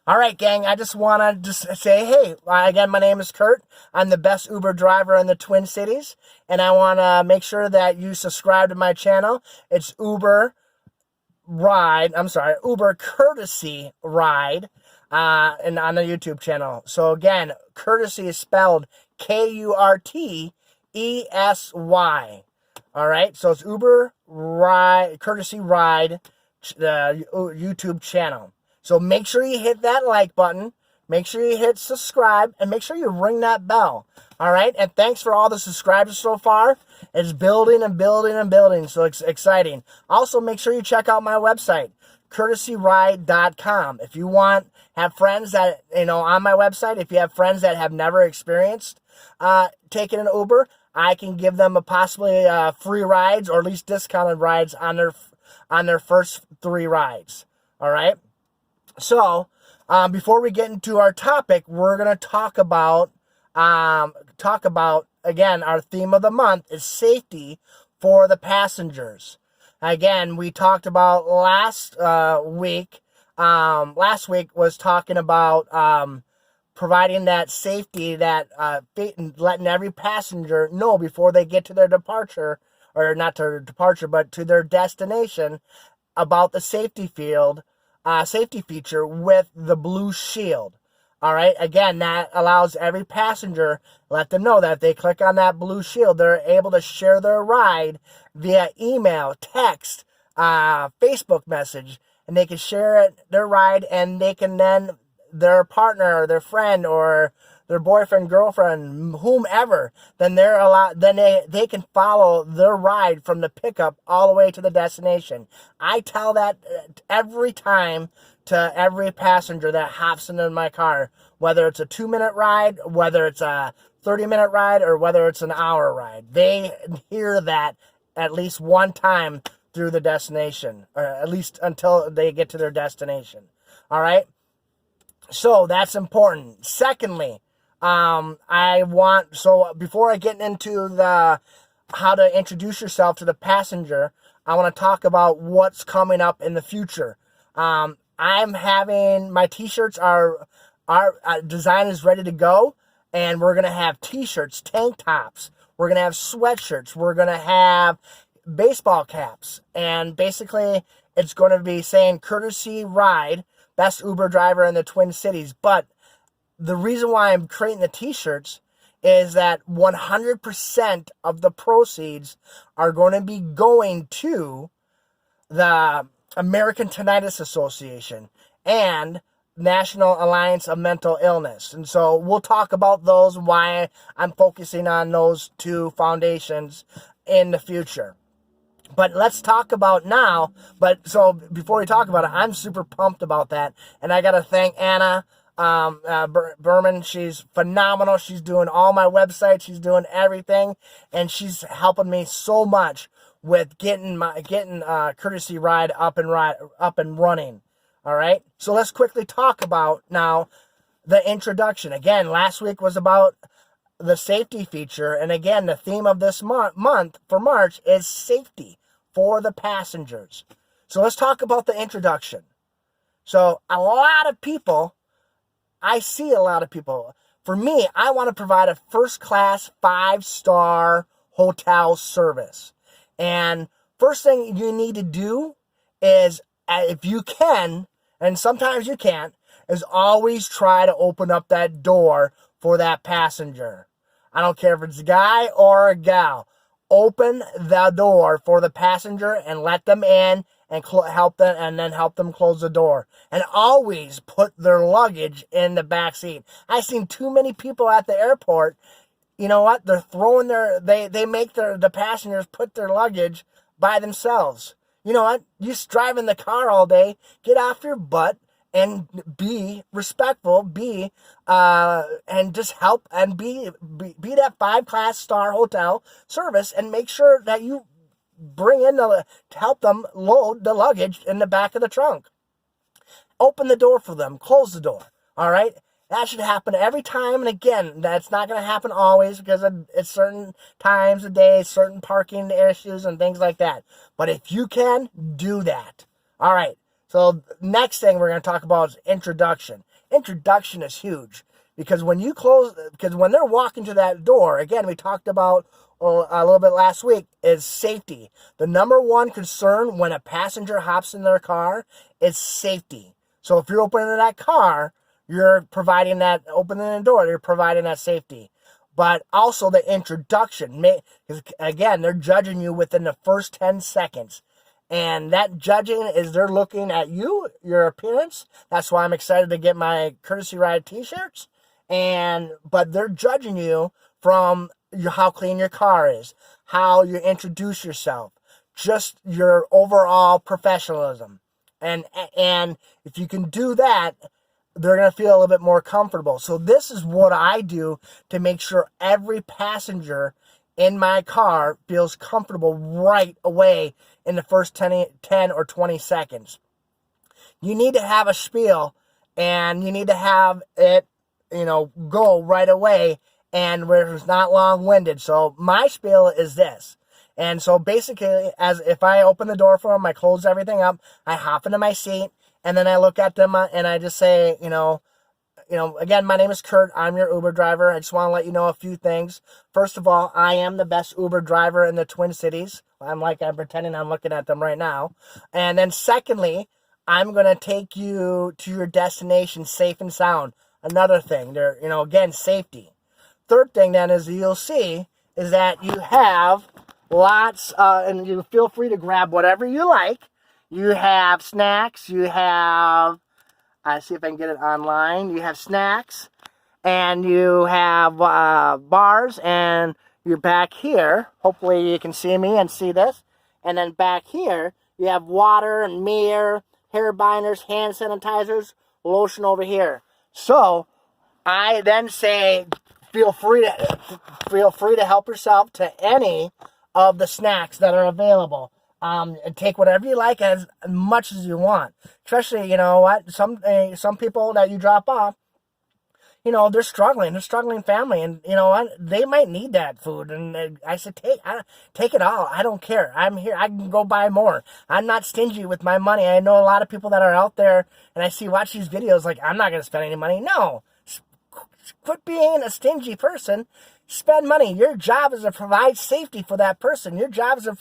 All right, gang, I just want to just say, hey, again, my name is Kurt. I'm the best Uber driver in the Twin Cities, and I want to make sure that you subscribe to my channel. It's Uber Courtesy Ride, and on the YouTube channel. So again, courtesy is spelled Kurtesy. All right, so it's Uber Ride, Courtesy Ride, the YouTube channel. So make sure you hit that like button, make sure you hit subscribe, and make sure you ring that bell. All right, and thanks for all the subscribers so far. It's building and building and building, so it's exciting. Also, make sure you check out my website, courtesyride.com. If you have friends that, on my website, if you have friends that have never experienced taking an Uber, I can give them possibly free rides or at least discounted rides on their first 3 rides. All right. So, before we get into our topic, we're going to talk about, again, our theme of the month is safety for the passengers. Again, we talked about last week was talking about providing that safety, that letting every passenger know before they get to their departure, or not to their departure, but to their destination, about the safety feature with the Blue Shield. All right. Again, that allows every passenger, let them know that if they click on that Blue Shield, they're able to share their ride via email, text, Facebook message, and they can share their ride, and they can then, their partner or their friend or their boyfriend, girlfriend, whomever, then they can follow their ride from the pickup all the way to the destination. I tell that every time to every passenger that hops into my car, whether it's a 2-minute ride, whether it's a 30-minute ride, or whether it's an hour ride. They hear that at least one time through the destination, or at least until they get to their destination. All right? So that's important. Secondly, before I get into how to introduce yourself to the passenger, I want to talk about what's coming up in the future. I'm having my t-shirts our design is ready to go, and we're going to have t-shirts, tank tops, we're going to have sweatshirts, we're going to have baseball caps, and basically it's going to be saying Courtesy Ride, best Uber driver in the Twin Cities. But the reason why I'm creating the t-shirts is that 100% of the proceeds are going to be going to the American Tinnitus Association and National Alliance of Mental Illness. And so we'll talk about those, why I'm focusing on those 2 foundations in the future. But let's talk about now. So before we talk about it, I'm super pumped about that. And I got to thank Anna Berman. She's phenomenal. She's doing all my websites. She's doing everything. And she's helping me so much with getting Courtesy Ride up and running. All right. So let's quickly talk about now the introduction. Again, last week was about the safety feature. And again, the theme of this month for March is safety for the passengers. So let's talk about the introduction. So I see a lot of people. For me, I want to provide a first-class 5-star hotel service. And first thing you need to do is, if you can, and sometimes you can't, is always try to open up that door for that passenger. I don't care if it's a guy or a gal. Open the door for the passenger and let them in and help them close the door. And always put their luggage in the back seat. I've seen too many people at the airport. You know what? They're throwing they make the passengers put their luggage by themselves. You know what? You just drive in the car all day. Get off your butt and be respectful, and just help and be that 5-class star hotel service, and make sure that you bring in to help them load the luggage in the back of the trunk. Open the door for them, close the door. All right. That should happen every time. And again, that's not going to happen always, because it's certain times of day, certain parking issues and things like that. But if you can, do that. All right. So next thing we're going to talk about is introduction. introduction is huge. Because when they're walking to that door, again, we talked about a little bit last week, is safety. The number one concern when a passenger hops in their car is safety. So if you're opening that car, you're providing that, opening the door, you're providing that safety. But also the introduction, because again, they're judging you within the first 10 seconds. And that judging is they're looking at you, your appearance. That's why I'm excited to get my Courtesy Ride t-shirts. But they're judging you from how clean your car is, how you introduce yourself, just your overall professionalism. And if you can do that, they're going to feel a little bit more comfortable. So this is what I do to make sure every passenger in my car feels comfortable right away in the first 10 or 20 seconds. You need to have a spiel, and you need to have it, go right away, and where it's not long-winded. So my spiel is this. And so basically, as if I open the door for them, I close everything up, I hop into my seat, and then I look at them and I just say, again, my name is Kurt. I'm your Uber driver. I just want to let you know a few things. First of all, I am the best Uber driver in the Twin Cities. I'm pretending I'm looking at them right now. And then secondly, I'm going to take you to your destination safe and sound. Another thing, again, safety. Third thing then is you'll see is that you have lots, and you feel free to grab whatever you like. You have snacks, you have, see if I can get it online. You have snacks, and you have bars, and you're back here. Hopefully you can see me and see this. And then back here, you have water and mirror, hair binders, hand sanitizers, lotion over here. So I then say, feel free to help yourself to any of the snacks that are available. Take whatever you like as much as you want. Especially, some people that you drop off, they're struggling family, and they might need that food. And I said, take it all. I don't care. I'm here. I can go buy more. I'm not stingy with my money. I know a lot of people that are out there, and I watch these videos like, I'm not going to spend any money. No, quit being a stingy person. Spend money. Your job is to provide safety for that person. Your job is to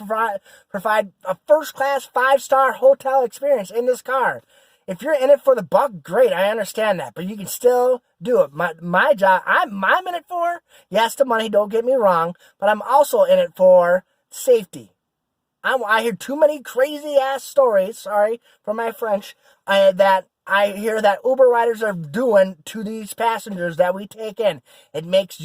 provide a first-class, 5-star hotel experience in this car. If you're in it for the buck, great. I understand that, but you can still do it. My job, I'm in it for, yes, the money. Don't get me wrong, but I'm also in it for safety. I hear too many crazy-ass stories, sorry for my French, that I hear that Uber riders are doing to these passengers that we take in. It makes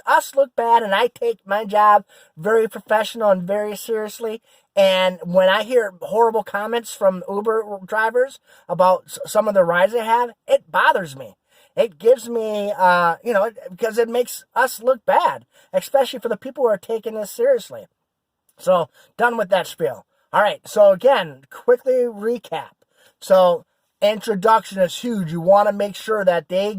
us look bad, and I take my job very professional and very seriously. And when I hear horrible comments from Uber drivers about some of the rides they have, it bothers me. It gives me, because it makes us look bad, especially for the people who are taking this seriously. So, done with that spiel. All right, so again, quickly recap. So, introduction is huge. You want to make sure that they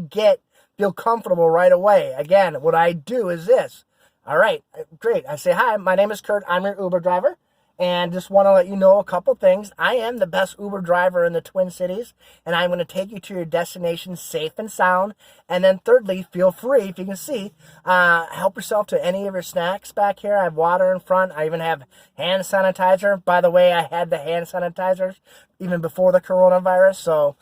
feel comfortable right away. Again, what I do is this. All right, great. I say, hi, my name is Kurt. I'm your Uber driver. And just want to let you know a couple things. I am the best Uber driver in the Twin Cities, and I'm going to take you to your destination safe and sound. And then thirdly, feel free, if you can see, help yourself to any of your snacks back here. I have water in front. I even have hand sanitizer. By the way, I had the hand sanitizers even before the coronavirus, so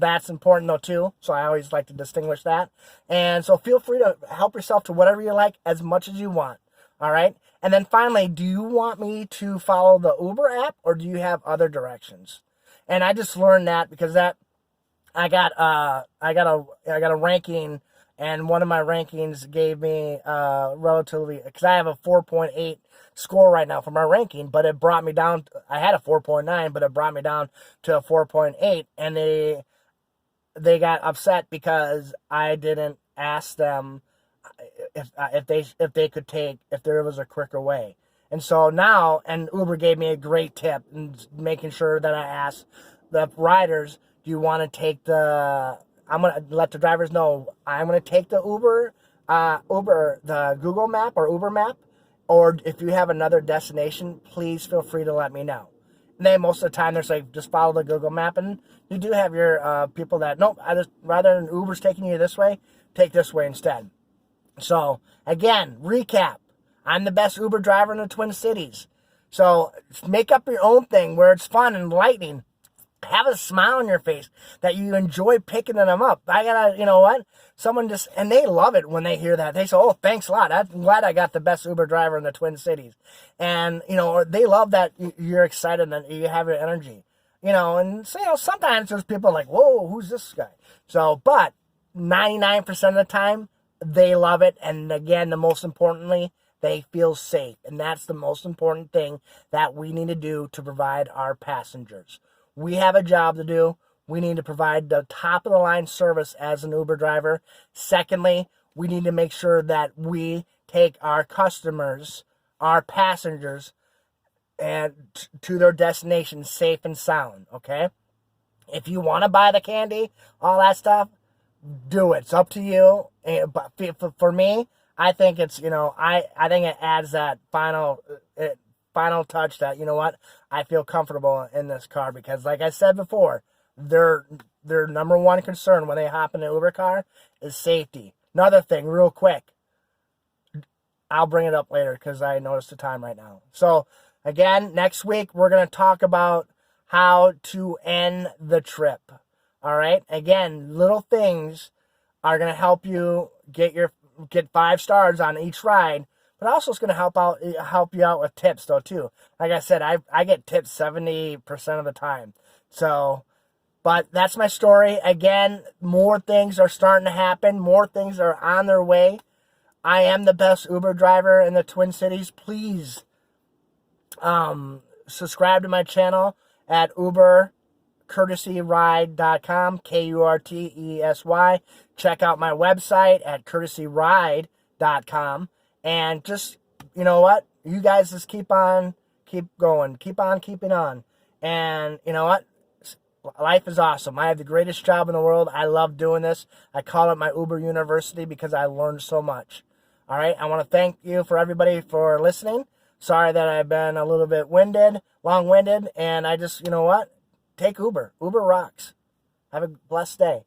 that's important though too. So I always like to distinguish that. And so feel free to help yourself to whatever you like as much as you want. All right. And then finally, do you want me to follow the Uber app, or do you have other directions? And I just learned that because I got a ranking, and one of my rankings gave me relatively, because I have a 4.8 score right now for my ranking, but it brought me down. I had a 4.9, but it brought me down to a 4.8, and they got upset because I didn't ask them if they could take, if there was a quicker way. And so now, and Uber gave me a great tip in making sure that I asked the riders, do you want to take I'm going to let the drivers know, I'm going to take the the Google map or Uber map, or if you have another destination, please feel free to let me know. most of the time, there's like, just follow the Google map, and you do have your people that, nope, rather than Uber's taking you this way, take this way instead. So, again, recap. I'm the best Uber driver in the Twin Cities. So, make up your own thing where it's fun and enlightening. Have a smile on your face that you enjoy picking them up. I gotta, you know what? Someone just, and they love it when they hear that. They say, oh, thanks a lot. I'm glad I got the best Uber driver in the Twin Cities. And, you know, they love that you're excited and you have your energy. You know, and so, you know, sometimes there's people like, whoa, who's this guy? So, but 99% of the time, they love it. And again, the most importantly, they feel safe. And that's the most important thing that we need to do to provide our passengers. We have a job to do. We need to provide the top of the line service as an Uber driver. Secondly, we need to make sure that we take our customers, our passengers, and to their destination safe and sound, okay? If you want to buy the candy, all that stuff, do it. It's up to you. But for me, I think it's, you know, I think it adds that final touch that, you know what, I feel comfortable in this car, because like I said before, their number one concern when they hop in an Uber car is safety. Another thing, real quick, I'll bring it up later because I noticed the time right now. So again, next week we're going to talk about how to end the trip. All right. Again, little things are going to help you get 5 stars on each ride, but also it's going to help you out with tips though too. Like I said, I get tips 70% of the time. So, but that's my story. Again, more things are starting to happen. More things are on their way. I am the best Uber driver in the Twin Cities. Please subscribe to my channel at ubercourtesyride.com, Kurtesy. Check out my website at courtesyride.com. And just, you know what? You guys just keep going. Keep on keeping on. And you know what? Life is awesome. I have the greatest job in the world. I love doing this. I call it my Uber University because I learned so much. All right. I want to thank you for everybody for listening. Sorry that I've been a little bit long-winded. And I just, you know what? Take Uber. Uber rocks. Have a blessed day.